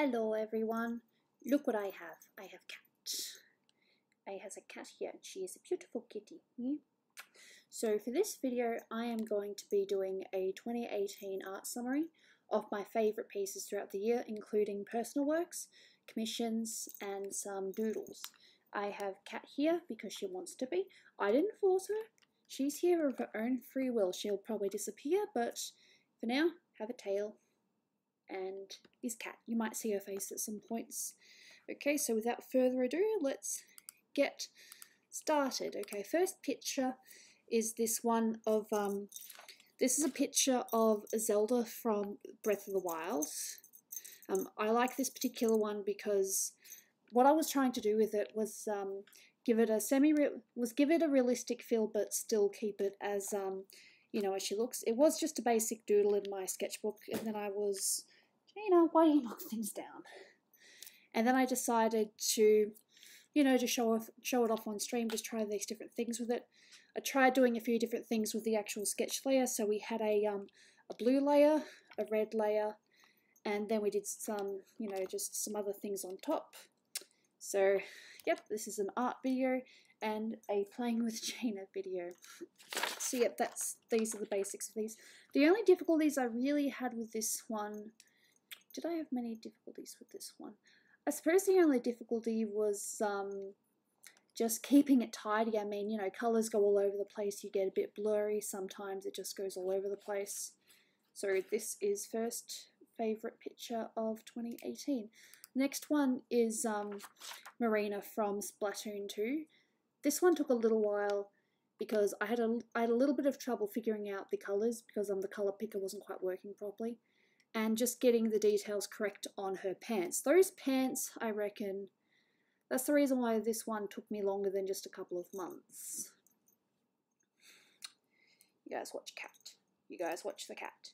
Hello everyone, look what I have. I have cat. I has a cat here and she is a beautiful kitty. So for this video I am going to be doing a 2018 art summary of my favourite pieces throughout the year, including personal works, commissions and some doodles. I have cat here because she wants to be. I didn't force her. She's here of her own free will. She'll probably disappear, but for now, have a tail. And is cat. You might see her face at some points. Okay, so without further ado, let's get started. Okay, first picture is this one of this is a picture of Zelda from Breath of the Wild. I like this particular one because what I was trying to do with it was give it a realistic feel, but still keep it as you know, as she looks. It was just a basic doodle in my sketchbook, and then I was, you know, why do you knock things down? And then I decided to, you know, to show it off on stream, just try these different things with it. I tried doing a few different things with the actual sketch layer. So we had a blue layer, a red layer, and then we did some, you know, just some other things on top. So, yep, this is an art video and a playing with Jaina video. So yep, these are the basics of these. The only difficulties I really had with this one, did I have many difficulties with this one? I suppose the only difficulty was just keeping it tidy. I mean, you know, colours go all over the place, you get a bit blurry, sometimes it just goes all over the place. So this is first favourite picture of 2018. Next one is Marina from Splatoon 2. This one took a little while because I had a little bit of trouble figuring out the colours because the colour picker wasn't quite working properly, and just getting the details correct on her pants. Those pants, I reckon, that's the reason why this one took me longer than just a couple of months. You guys watch cat. You guys watch the cat.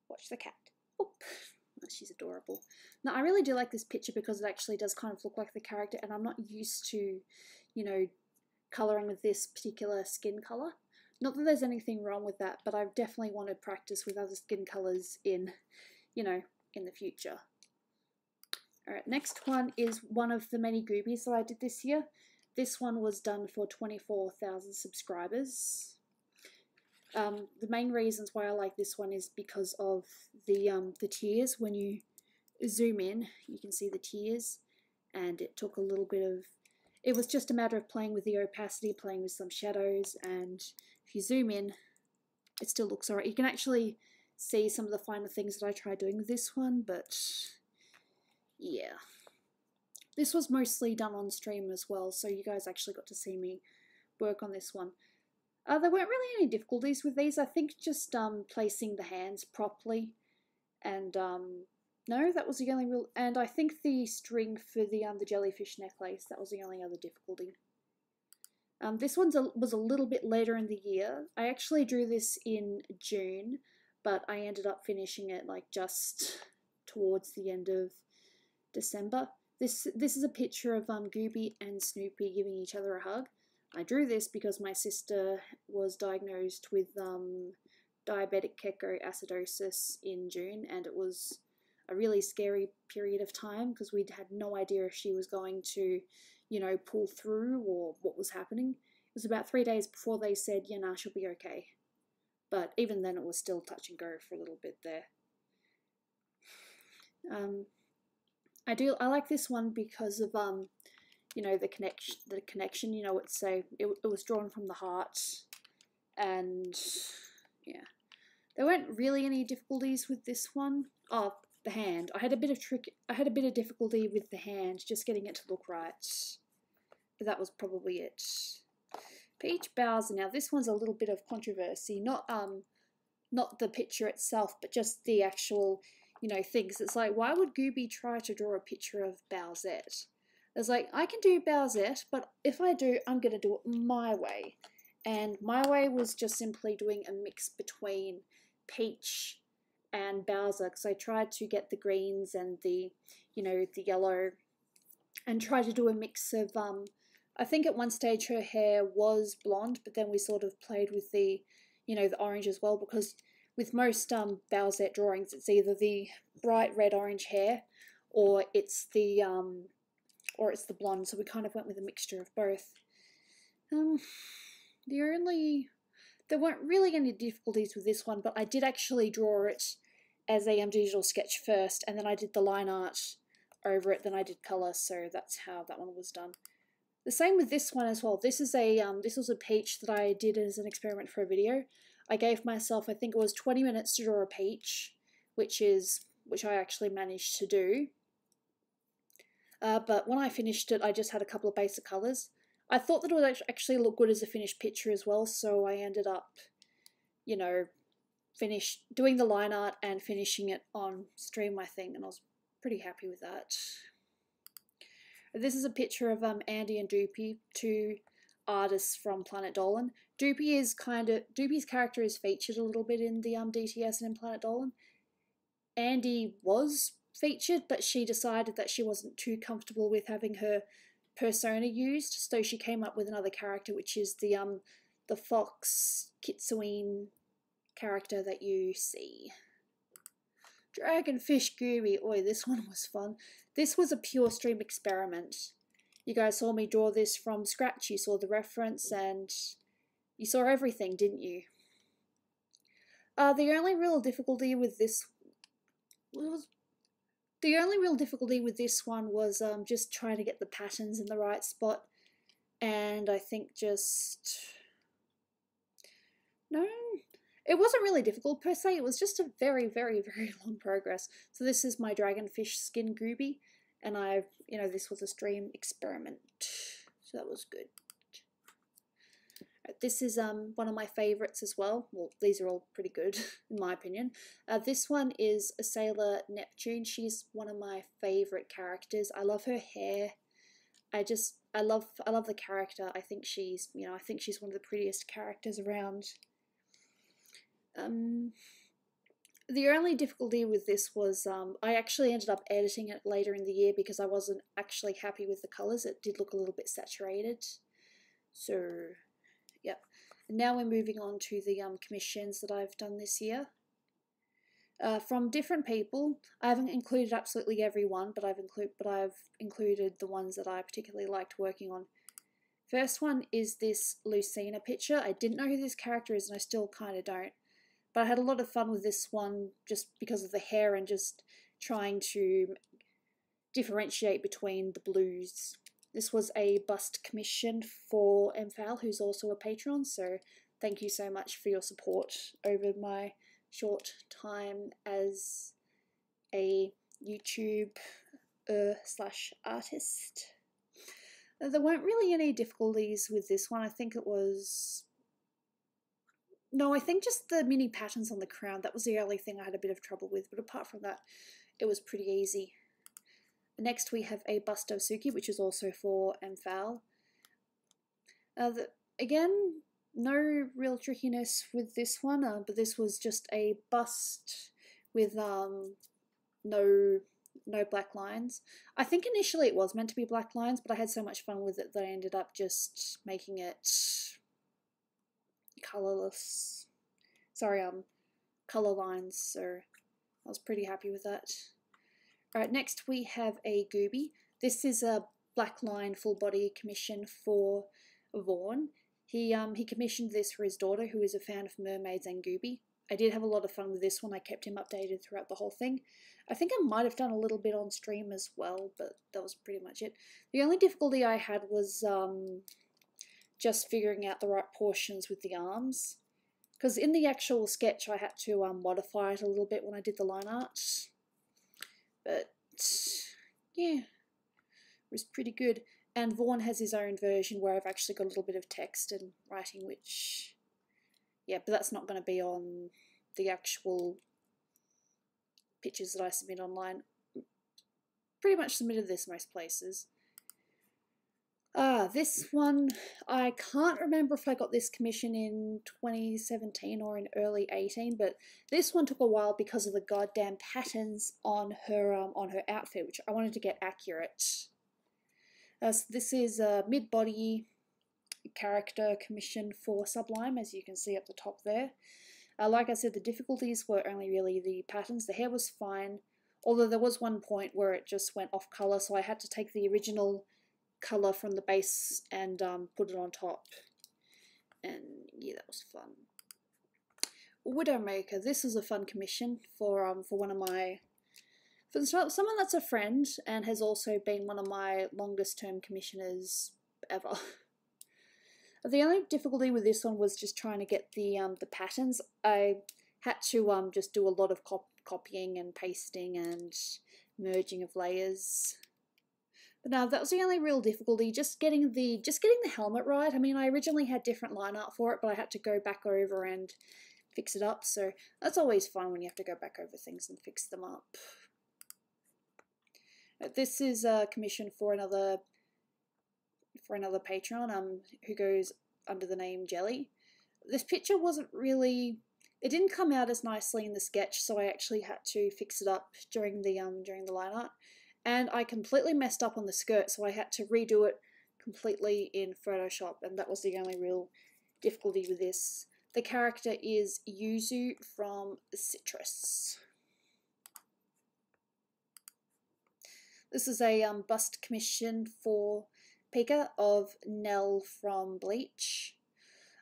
Watch the cat. Oop. She's adorable. Now, I really do like this picture because it actually does kind of look like the character, and I'm not used to, you know, colouring with this particular skin colour. Not that there's anything wrong with that, but I definitely want to practice with other skin colours in, you know, in the future. Alright, next one is one of the many Goobies that I did this year. This one was done for 24,000 subscribers. The main reasons why I like this one is because of the tears. When you zoom in, you can see the tears, and it took a little bit of, it was just a matter of playing with the opacity, playing with some shadows, and if you zoom in, it still looks alright. You can actually see some of the finer things that I tried doing with this one, but yeah. This was mostly done on stream as well, so you guys actually got to see me work on this one. There weren't really any difficulties with these. I think just placing the hands properly, and no, that was the only real. And I think the string for the jellyfish necklace, that was the only other difficulty. This one was a little bit later in the year. I actually drew this in June, but I ended up finishing it like just towards the end of December. This is a picture of Goobie and Snoopy giving each other a hug. I drew this because my sister was diagnosed with diabetic ketoacidosis in June, and it was a really scary period of time because we'd had no idea if she was going to, you know, pull through or what was happening. It was about 3 days before they said, yeah, nah, she'll be okay. But even then it was still touch and go for a little bit there. I like this one because of you know, the connection, you know, it was drawn from the heart, and yeah, there weren't really any difficulties with this one. Oh, the hand, I had a bit of difficulty with the hand, just getting it to look right, but that was probably it. Peach Bowser, now this one's a little bit of controversy, not the picture itself, but just the actual, you know, things. It's like, why would Goobie try to draw a picture of Bowsette? It's like, I can do Bowsette, but if I do, I'm going to do it my way. And my way was just simply doing a mix between Peach and Bowser, because I tried to get the greens and the, you know, the yellow, and try to do a mix of, I think at one stage her hair was blonde, but then we sort of played with the, you know, the orange as well, because with most Bowsette drawings, it's either the bright red-orange hair or it's the blonde. So we kind of went with a mixture of both. There weren't really any difficulties with this one, but I did actually draw it as a digital sketch first, and then I did the line art over it, then I did colour, so that's how that one was done. The same with this one as well. This is this was a peach that I did as an experiment for a video. I gave myself, I think it was 20 minutes to draw a peach, which I actually managed to do. But when I finished it, I just had a couple of basic colours. I thought that it would actually look good as a finished picture as well, so I ended up, you know, doing the line art and finishing it on stream, I think, and I was pretty happy with that. This is a picture of Andy and Doopy, two artists from Planet Dolan. Doopy's character is featured a little bit in the DTS and in Planet Dolan. Andy was featured, but she decided that she wasn't too comfortable with having her persona used, so she came up with another character, which is the fox Kitsune character that you see. Dragonfish Gooby. Oi, this one was fun. This was a pure stream experiment. You guys saw me draw this from scratch. You saw the reference and you saw everything, didn't you? The only real difficulty with this one was just trying to get the patterns in the right spot, and I think no, it wasn't really difficult per se. It was just a very, very, very long progress. So this is my dragonfish skin Goobie, and this was a stream experiment, so that was good. This is one of my favourites as well. Well, these are all pretty good in my opinion. This one is a sailor Neptune. She's one of my favourite characters. I love her hair. I love the character. I think she's one of the prettiest characters around. The only difficulty with this was I actually ended up editing it later in the year because I wasn't actually happy with the colours. It did look a little bit saturated. So yep. And now we're moving on to the commissions that I've done this year. From different people. I haven't included absolutely every one, but I've included the ones that I particularly liked working on. First one is this Lucina picture. I didn't know who this character is, and I still kind of don't. But I had a lot of fun with this one just because of the hair and just trying to differentiate between the blues. This was a bust commission for MFAL, who's also a patron, so thank you so much for your support over my short time as a YouTube slash artist. There weren't really any difficulties with this one. I think just the mini patterns on the crown. That was the only thing I had a bit of trouble with, but apart from that, it was pretty easy. Next we have a bust of Sookie, which is also for MFAL. Again, no real trickiness with this one, but this was just a bust with no black lines. I think initially it was meant to be black lines, but I had so much fun with it that I ended up just making it colourless. Sorry, colour lines, so I was pretty happy with that. Alright, next we have a Goobie. This is a black line full body commission for Vaughn. He commissioned this for his daughter, who is a fan of mermaids and Goobie. I did have a lot of fun with this one. I kept him updated throughout the whole thing. I think I might have done a little bit on stream as well, but that was pretty much it. The only difficulty I had was just figuring out the right portions with the arms. Because in the actual sketch I had to modify it a little bit when I did the line art. But yeah, it was pretty good. And Vaughn has his own version where I've actually got a little bit of text and writing, which, yeah, but that's not going to be on the actual pictures that I submit online. Pretty much submitted this most places. This one, I can't remember if I got this commission in 2017 or in early 18, but this one took a while because of the goddamn patterns on her outfit, which I wanted to get accurate. So this is a mid-body character commission for Sublime, as you can see up the top there. Like I said, the difficulties were only really the patterns. The hair was fine. Although there was one point where it just went off colour, so I had to take the original colour from the base and put it on top. And yeah, that was fun. Widowmaker. This is a fun commission for one of my, for someone that's a friend and has also been one of my longest term commissioners ever. The only difficulty with this one was just trying to get the patterns. I had to just do a lot of copying and pasting and merging of layers. But no, that was the only real difficulty, just getting the helmet right. I mean, I originally had different line art for it, but I had to go back over and fix it up, so that's always fun when you have to go back over things and fix them up. This is a commission for another patron who goes under the name Jelly. This picture wasn't really, it didn't come out as nicely in the sketch, so I actually had to fix it up during the line art. And I completely messed up on the skirt, so I had to redo it completely in Photoshop, and that was the only real difficulty with this. The character is Yuzu from Citrus. This is a bust commission for Pika of Nell from Bleach.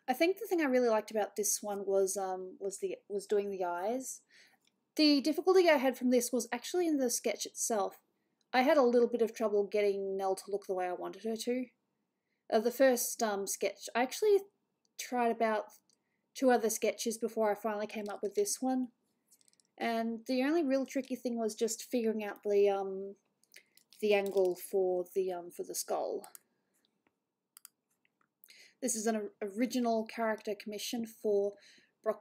I think the thing I really liked about this one was doing the eyes. The difficulty I had from this was actually in the sketch itself. I had a little bit of trouble getting Nell to look the way I wanted her to. The first sketch, I actually tried about 2 other sketches before I finally came up with this one. And the only real tricky thing was just figuring out the angle for the skull. This is an original character commission for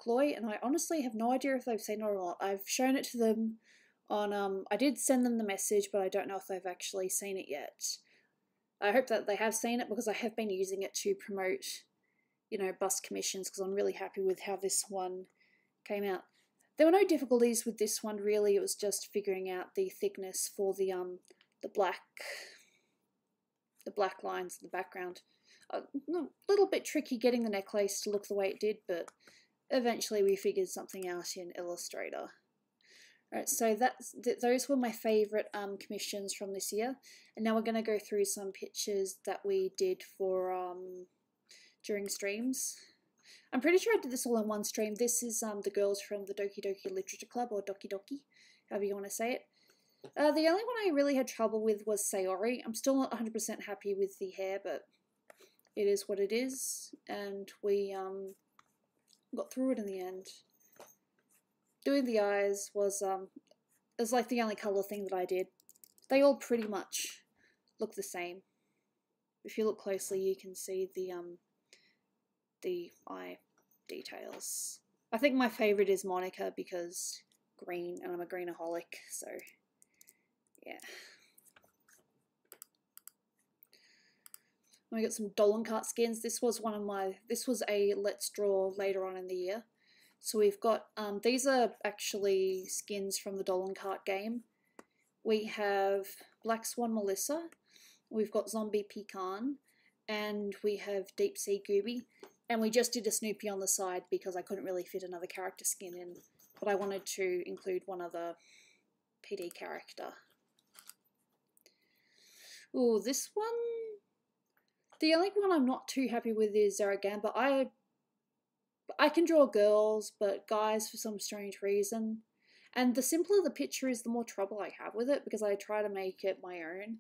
Lloyd, and I honestly have no idea if they've seen it or not. I've shown it to them on, I did send them the message, but I don't know if they've actually seen it yet. I hope that they have seen it, because I have been using it to promote, you know, bust commissions, because I'm really happy with how this one came out. There were no difficulties with this one really, it was just figuring out the thickness for the black lines in the background. A little bit tricky getting the necklace to look the way it did, but eventually we figured something out in Illustrator. Alright, so those were my favourite commissions from this year, and now we're going to go through some pictures that we did for during streams. I'm pretty sure I did this all in one stream. This is the girls from the DokiDoki Literature Club, or DokiDoki, however you want to say it. The only one I really had trouble with was Sayori. I'm still not 100% happy with the hair, but it is what it is, and we got through it in the end. Doing the eyes was like the only colour thing that I did. They all pretty much look the same. If you look closely, you can see the eye details. I think my favourite is Monica because green, and I'm a greenaholic, so yeah. We got some Dolan Cart skins. This was a Let's Draw later on in the year. So we've got, these are actually skins from the Dolan Cart game. We have Black Swan Melissa, we've got Zombie Pecan, and we have Deep Sea Goobie. And we just did a Snoopy on the side because I couldn't really fit another character skin in, but I wanted to include one other PD character. Ooh, this one, the only one I'm not too happy with is Zaragamba. I can draw girls, but guys for some strange reason. And the simpler the picture is, the more trouble I have with it, because I try to make it my own.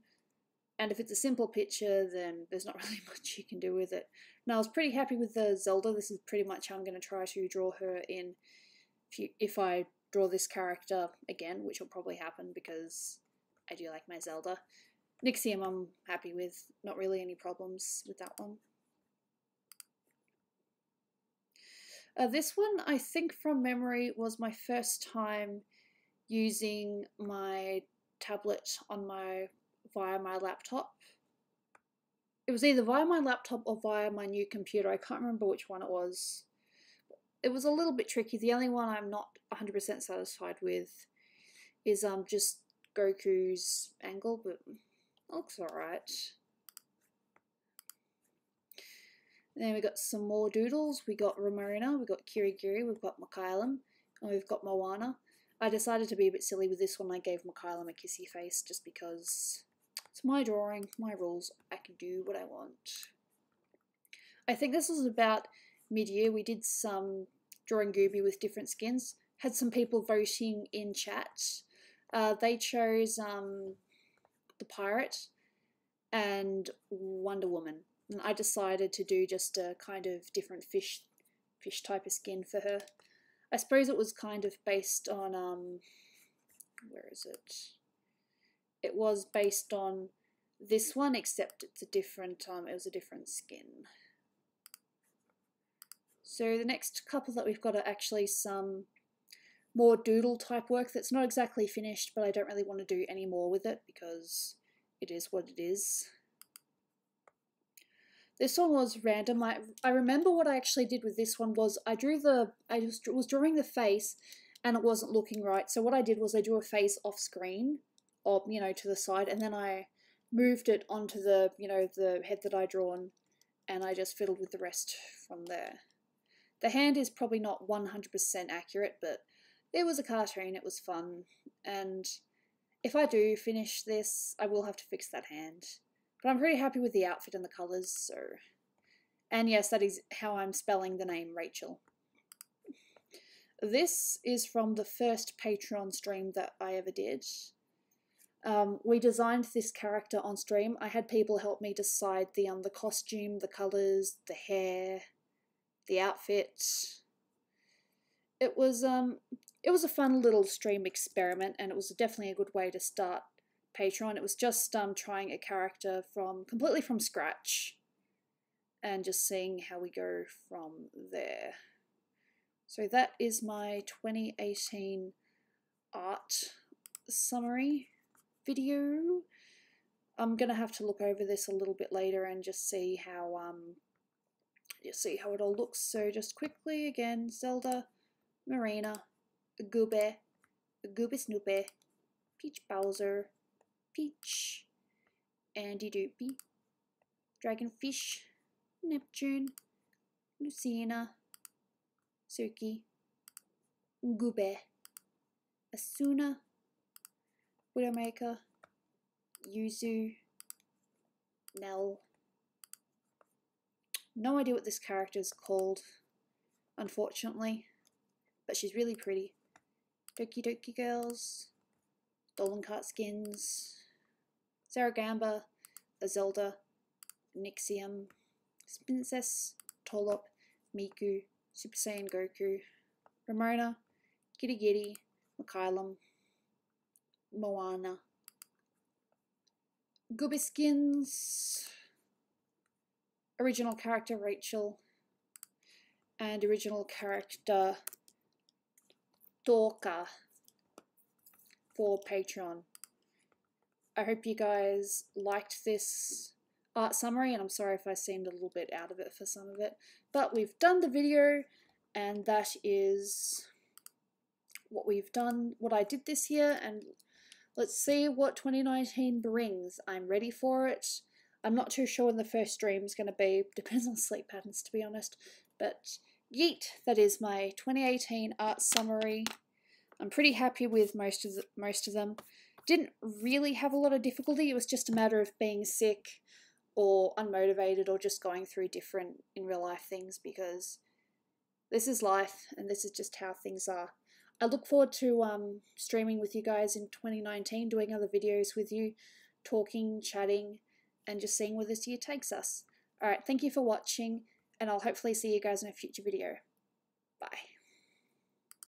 And if it's a simple picture, then there's not really much you can do with it. Now, I was pretty happy with the Zelda. This is pretty much how I'm going to try to draw her in if I draw this character again, which will probably happen because I do like my Zelda. Nixium I'm happy with, not really any problems with that one. This one, I think from memory, was my first time using my tablet on via my laptop. It was either via my laptop or via my new computer. I can't remember which one it was. It was a little bit tricky. The only one I'm not 100% satisfied with is just Goku's angle, but it looks alright. Then we got some more Doodles. We got Marina, we got Kirigiri, we've got Mikhailum, and we've got Moana. I decided to be a bit silly with this one. I gave Mikhailum a kissy face just because it's my drawing, my rules. I can do what I want. I think this was about mid-year. We did some drawing Goobie with different skins. Had some people voting in chat. They chose the pirate and Wonder Woman. And I decided to do just a kind of different fish type of skin for her. I suppose it was kind of based on where is it? It was based on this one, except it's a different it was a different skin. So the next couple that we've got are actually some more doodle type work that's not exactly finished, but I don't really want to do any more with it because it is what it is. This one was random. I remember what I actually did with this one was I was drawing the face and it wasn't looking right. So what I did was I drew a face off screen, or to the side, and then I moved it onto the the head that I drawn, and I just fiddled with the rest from there. The hand is probably not 100% accurate, but it was a cartoon, it was fun, and if I do finish this, I will have to fix that hand. But I'm pretty happy with the outfit and the colours, so... And yes, that is how I'm spelling the name Rachel. This is from the first Patreon stream that I ever did. We designed this character on stream. I had people help me decide the costume, the colours, the hair, the outfit. It was a fun little stream experiment, and it was definitely a good way to start Patreon. It was just trying a character completely from scratch and just seeing how we go from there. So that is my 2018 art summary video. I'm gonna have to look over this a little bit later and just see how it all looks. So just quickly again, Zelda, Marina, Goobie, Snoopy, Peach Bowser, Peach, Andy Doopy, Dragonfish, Neptune, Lucina, Sookie, Goobie, Asuna, Widowmaker, Yuzu, Nell. No idea what this character is called, unfortunately, but she's really pretty. DokiDoki girls, Dolan Cart skins, Saragamba, a Zelda, Nixium, Princess, Tolop, Miku, Super Saiyan Goku, Ramona, Giddy Giddy, Mikhailum, Moana, Goobie skins, original character Rachel, and original character Dorka for Patreon. I hope you guys liked this art summary, and I'm sorry if I seemed a little bit out of it for some of it, but we've done the video, and that is what we've done, what I did this year, and let's see what 2019 brings. I'm ready for it. I'm not too sure when the first stream is going to be, depends on sleep patterns to be honest, but yeet, that is my 2018 art summary. I'm pretty happy with most of them. Didn't really have a lot of difficulty, it was just a matter of being sick or unmotivated or just going through different in real life things, because this is life and this is just how things are. I look forward to streaming with you guys in 2019, doing other videos with you, talking, chatting, and just seeing where this year takes us. Alright, thank you for watching, and I'll hopefully see you guys in a future video. Bye.